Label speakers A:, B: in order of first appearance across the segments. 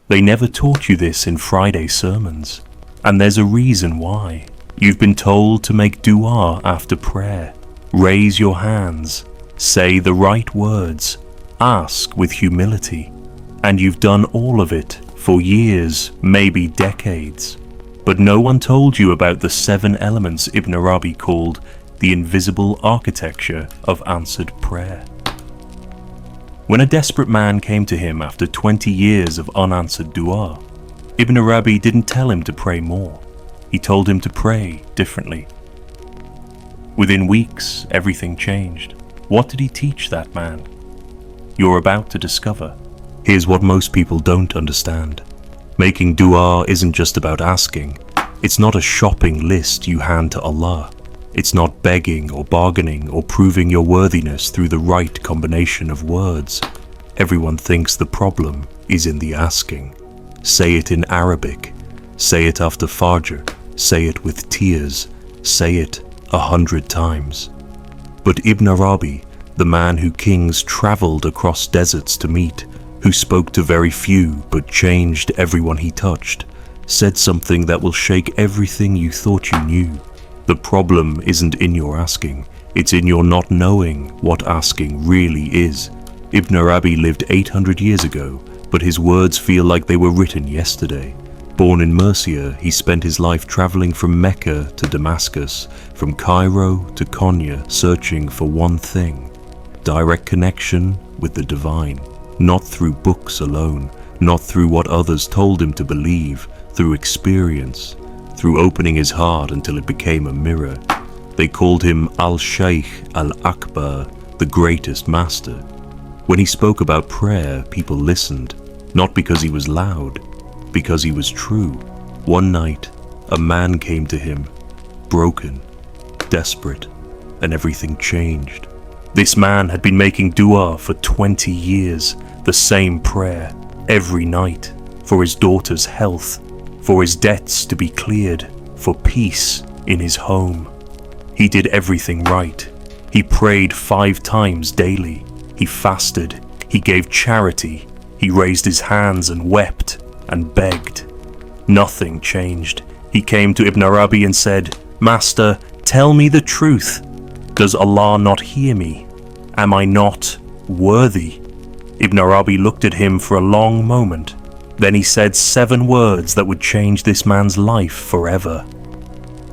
A: They never taught you this in Friday sermons. And there's a reason why. You've been told to make dua after prayer. Raise your hands. Say the right words. Ask with humility. And you've done all of it for years, maybe decades. But no one told you about the 7 elements Ibn Arabi called the invisible architecture of answered prayer. When a desperate man came to him after 20 years of unanswered dua, Ibn Arabi didn't tell him to pray more. He told him to pray differently. Within weeks, everything changed. What did he teach that man? You're about to discover. Here's what most people don't understand. Making dua isn't just about asking. It's not a shopping list you hand to Allah. It's not begging or bargaining or proving your worthiness through the right combination of words. Everyone thinks the problem is in the asking. Say it in Arabic. Say it after Fajr. Say it with tears. Say it 100 times. But Ibn Arabi, the man who kings traveled across deserts to meet, who spoke to very few but changed everyone he touched, said something that will shake everything you thought you knew. The problem isn't in your asking, it's in your not knowing what asking really is. Ibn Arabi lived 800 years ago, but his words feel like they were written yesterday. Born in Murcia, he spent his life traveling from Mecca to Damascus, from Cairo to Konya, searching for one thing: direct connection with the divine. Not through books alone, not through what others told him to believe, through experience, through opening his heart until it became a mirror. They called him Al-Shaykh Al-Akbar, the greatest master. When he spoke about prayer, people listened, not because he was loud, because he was true. One night, a man came to him, broken, desperate, and everything changed. This man had been making dua for 20 years, the same prayer, every night, for his daughter's health, for his debts to be cleared, for peace in his home. He did everything right. He prayed 5 times daily. He fasted. He gave charity. He raised his hands and wept and begged. Nothing changed. He came to Ibn Arabi and said, "Master, tell me the truth. Does Allah not hear me? Am I not worthy?" Ibn Arabi looked at him for a long moment. Then he said 7 words that would change this man's life forever.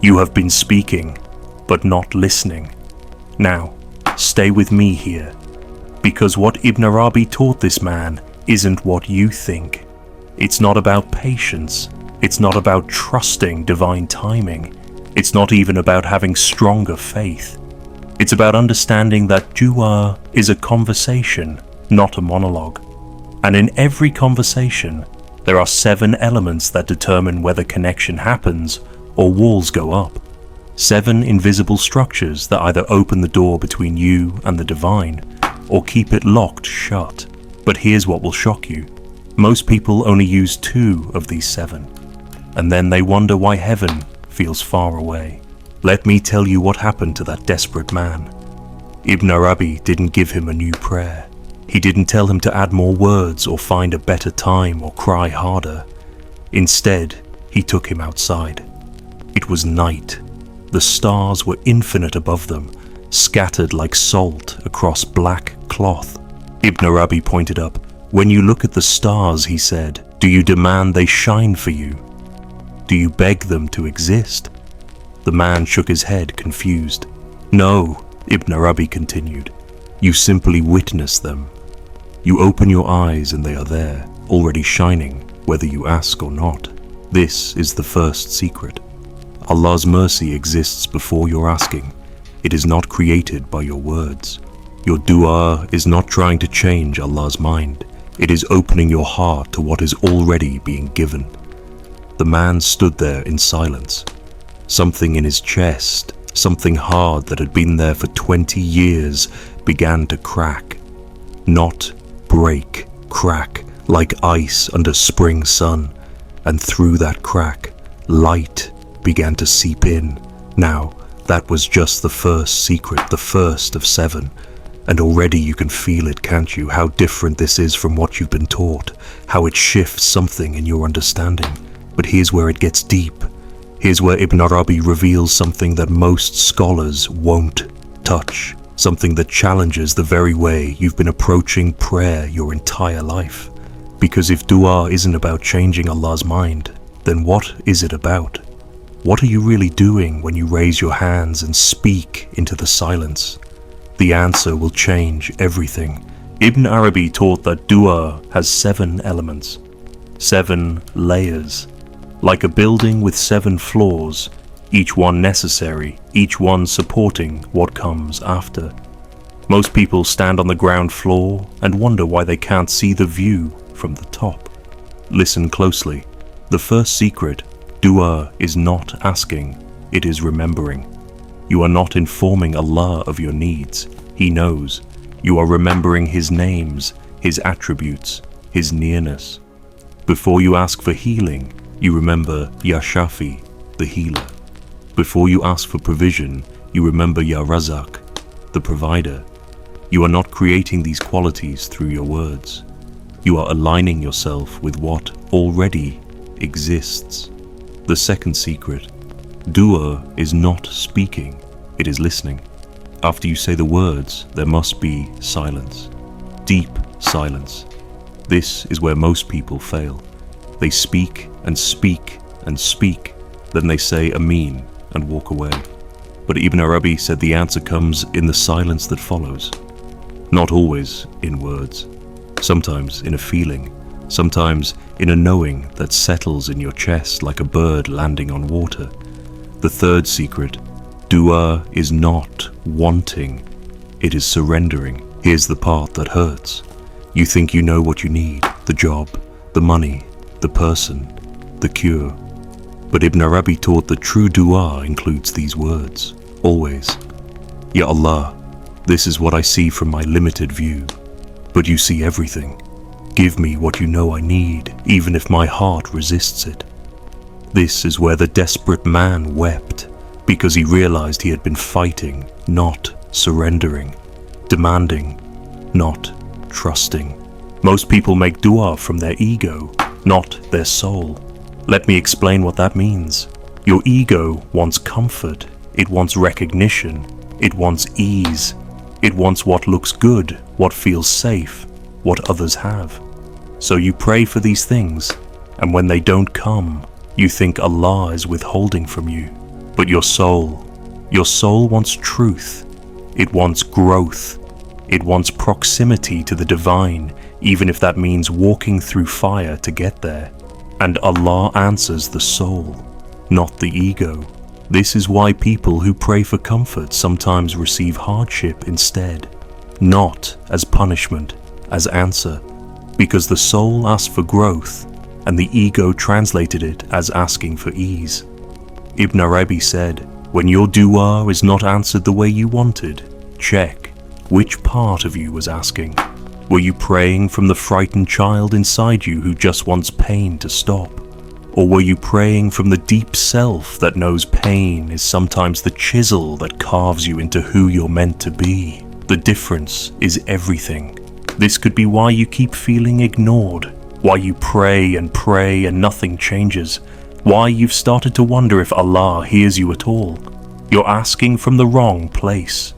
A: "You have been speaking, but not listening. Now, stay with me here, because what Ibn Arabi taught this man isn't what you think. It's not about patience. It's not about trusting divine timing. It's not even about having stronger faith. It's about understanding that dua is a conversation, not a monologue. And in every conversation, there are 7 elements that determine whether connection happens or walls go up. 7 invisible structures that either open the door between you and the divine or keep it locked shut. But here's what will shock you. Most people only use 2 of these 7, and then they wonder why heaven feels far away. Let me tell you what happened to that desperate man. Ibn Arabi didn't give him a new prayer. He didn't tell him to add more words or find a better time or cry harder. Instead, he took him outside. It was night. The stars were infinite above them, scattered like salt across black cloth. Ibn Arabi pointed up. "When you look at the stars," he said, "do you demand they shine for you? Do you beg them to exist?" The man shook his head, confused. "No," Ibn Arabi continued. "You simply witness them. You open your eyes and they are there, already shining, whether you ask or not. This is the first secret. Allah's mercy exists before your asking. It is not created by your words. Your dua is not trying to change Allah's mind. It is opening your heart to what is already being given." The man stood there in silence. Something in his chest, something hard that had been there for 20 years, began to crack. Not break, crack, like ice under spring sun. And through that crack, light began to seep in. Now, that was just the first secret, the first of 7.
B: And already you can feel it, can't you? How different this is from what you've been taught, how it shifts something in your understanding. But here's where it gets deep. Here's where Ibn Arabi reveals something that most scholars won't touch, something that challenges the very way you've been approaching prayer your entire life. Because if dua isn't about changing Allah's mind, then what is it about? What are you really doing when you raise your hands and speak into the silence? The answer will change everything. Ibn Arabi taught that dua has 7 elements, 7 layers, like a building with 7 floors, each one necessary, each one supporting what comes after. Most people stand on the ground floor and wonder why they can't see the view from the top. Listen closely. The first secret, dua is not asking, it is remembering. You are not informing Allah of your needs. He knows. You are remembering His names, His attributes, His nearness. Before you ask for healing, you remember Ya Shafi, the healer. Before you ask for provision, you remember Ya Razak, the provider. You are not creating these qualities through your words. You are aligning yourself with what already exists. The second secret, dua is not speaking, it is listening. After you say the words, there must be silence. Deep silence. This is where most people fail. They speak and speak and speak, then they say Ameen and walk away. But Ibn Arabi said the answer comes in the silence that follows. Not always in words. Sometimes in a feeling. Sometimes in a knowing that settles in your chest like a bird landing on water. The third secret, dua is not wanting, it is surrendering. Here's the part that hurts. You think you know what you need, the job, the money, the person, the cure. But Ibn Arabi taught that true dua includes these words, always. Ya Allah, this is what I see from my limited view, but you see everything. Give me what you know I need, even if my heart resists it. This is where the desperate man wept, because he realized he had been fighting, not surrendering, demanding, not trusting. Most people make dua from their ego, not their soul. Let me explain what that means. Your ego wants comfort, it wants recognition, it wants ease, it wants what looks good, what feels safe, what others have. So you pray for these things, and when they don't come, you think Allah is withholding from you. But your soul wants truth, it wants growth, it wants proximity to the divine, even if that means walking through fire to get there. And Allah answers the soul, not the ego. This is why people who pray for comfort sometimes receive hardship instead, not as punishment, as answer, because the soul asked for growth, and the ego translated it as asking for ease. Ibn Arabi said, when your dua is not answered the way you wanted, check which part of you was asking. Were you praying from the frightened child inside you who just wants pain to stop? Or were you praying from the deep self that knows pain is sometimes the chisel that carves you into who you're meant to be? The difference is everything. This could be why you keep feeling ignored, why you pray and nothing changes, why you've started to wonder if Allah hears you at all. You're asking from the wrong place,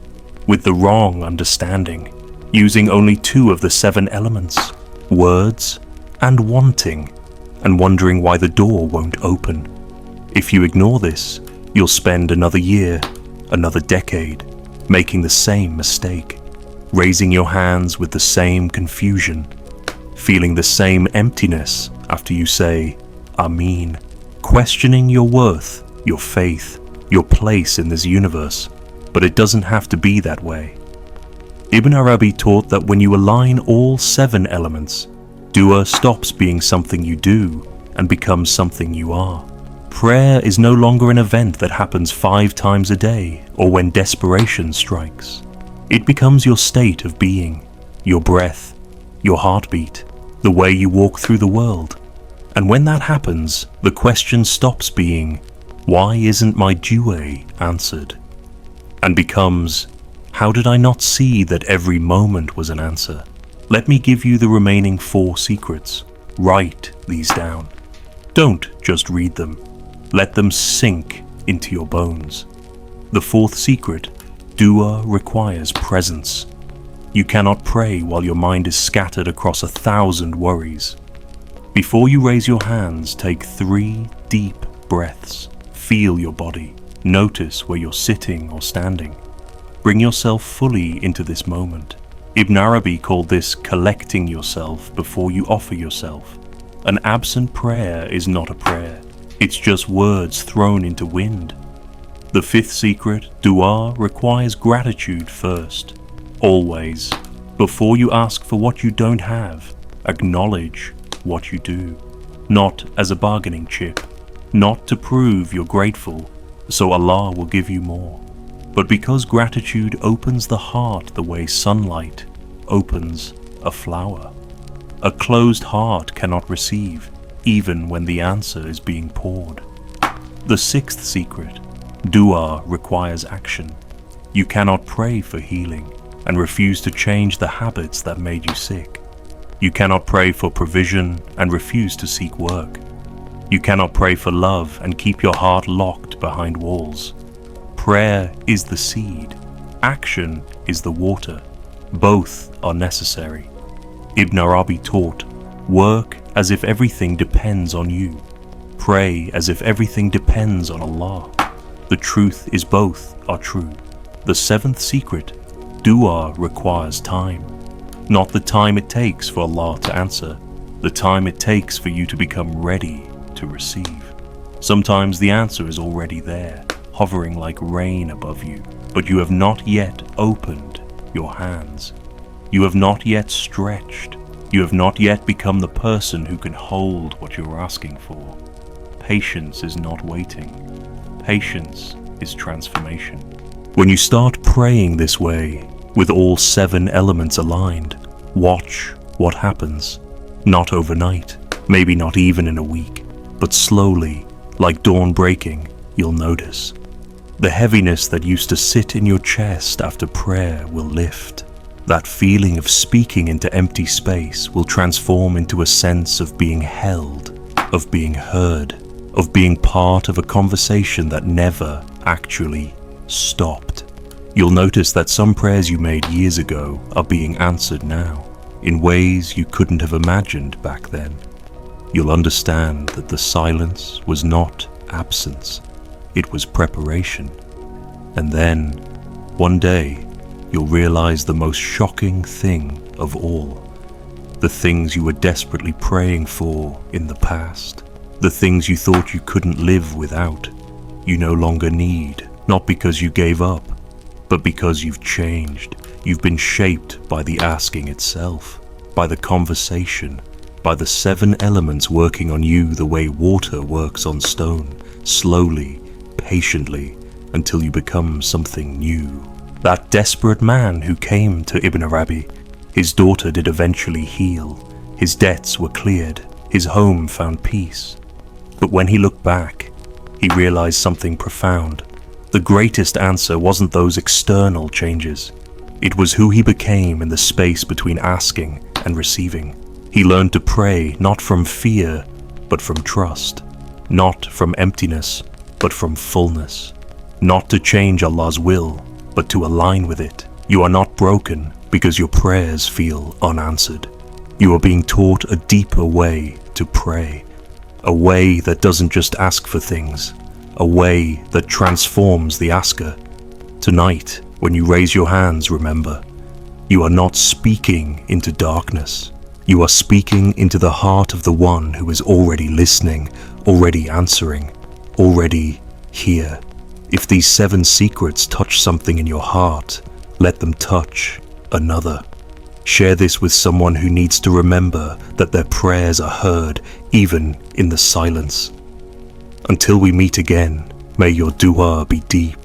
B: with the wrong understanding, using only 2 of the 7 elements, words and wanting, and wondering why the door won't open. If you ignore this, you'll spend another year, another decade, making the same mistake, raising your hands with the same confusion, feeling the same emptiness after you say, Ameen, questioning your worth, your faith, your place in this universe. But it doesn't have to be that way. Ibn Arabi taught that when you align all 7 elements, dua stops being something you do and becomes something you are. Prayer is no longer an event that happens 5 times a day or when desperation strikes. It becomes your state of being, your breath, your heartbeat, the way you walk through the world. And when that happens, the question stops being, why isn't my dua answered? And becomes,
A: How did I not see that every moment was an answer? Let me give you the remaining 4 secrets. Write these down. Don't just read them. Let them sink into your bones. The 4th secret, dua requires presence. You cannot pray while your mind is scattered across 1,000 worries. Before you raise your hands, take 3 deep breaths. Feel your body. Notice where you're sitting or standing. Bring yourself fully into this moment. Ibn Arabi called this collecting yourself before you offer yourself. An absent prayer is not a prayer. It's just words thrown into wind. The 5th secret, dua requires gratitude first. Always. Before you ask for what you don't have, acknowledge what you do. Not as a bargaining chip. Not to prove you're grateful, so Allah will give you more. But because gratitude opens the heart the way sunlight opens a flower. A closed heart cannot receive, even when the answer is being poured. The 6th secret, dua requires action. You cannot pray for healing and refuse to change the habits that made you sick. You cannot pray for provision and refuse to seek work. You cannot pray for love and keep your heart locked behind walls. Prayer is the seed. Action is the water. Both are necessary. Ibn Arabi taught, work as if everything depends on you. Pray as if everything depends on Allah. The truth is both are true. The 7th secret, dua requires time. Not the time it takes for Allah to answer, the time it takes for you to become ready to receive. Sometimes the answer is already there, hovering like rain above you, but you have not yet opened your hands. You have not yet stretched. You have not yet become the person who can hold what you're asking for. Patience is not waiting. Patience is transformation. When you start praying this way, with all 7 elements aligned, watch what happens. Not overnight, maybe not even in a week, but slowly, like dawn breaking, you'll notice. The heaviness that used to sit in your chest after prayer will lift. That feeling of speaking into empty space will transform into a sense of being held, of being heard, of being part of a conversation that never actually stopped. You'll notice that some prayers you made years ago are being answered now, in ways you couldn't have imagined back then. You'll understand that the silence was not absence, it was preparation. And then, one day, you'll realize the most shocking thing of all. The things you were desperately praying for in the past. The things you thought you couldn't live without. You no longer need, not because you gave up, but because you've changed. You've been shaped by the asking itself, by the conversation, by the 7 elements working on you the way water works on stone, slowly, patiently, until you become something new. That desperate man who came to Ibn Arabi, his daughter did eventually heal, his debts were cleared, his home found peace. But when he looked back, he realized something profound. The greatest answer wasn't those external changes. It was who he became in the space between asking and receiving. He learned to pray not from fear, but from trust. Not from emptiness, but from fullness. Not to change Allah's will, but to align with it. You are not broken because your prayers feel unanswered. You are being taught a deeper way to pray. A way that doesn't just ask for things. A way that transforms the asker. Tonight, when you raise your hands, remember, you are not speaking into darkness. You are speaking into the heart of the one who is already listening, already answering, already here. If these 7 secrets touch something in your heart, let them touch another. Share this with someone who needs to remember that their prayers are heard even in the silence. Until we meet again, may your dua be deep,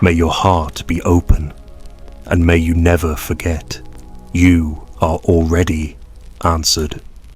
A: may your heart be open, and may you never forget, you are already answered.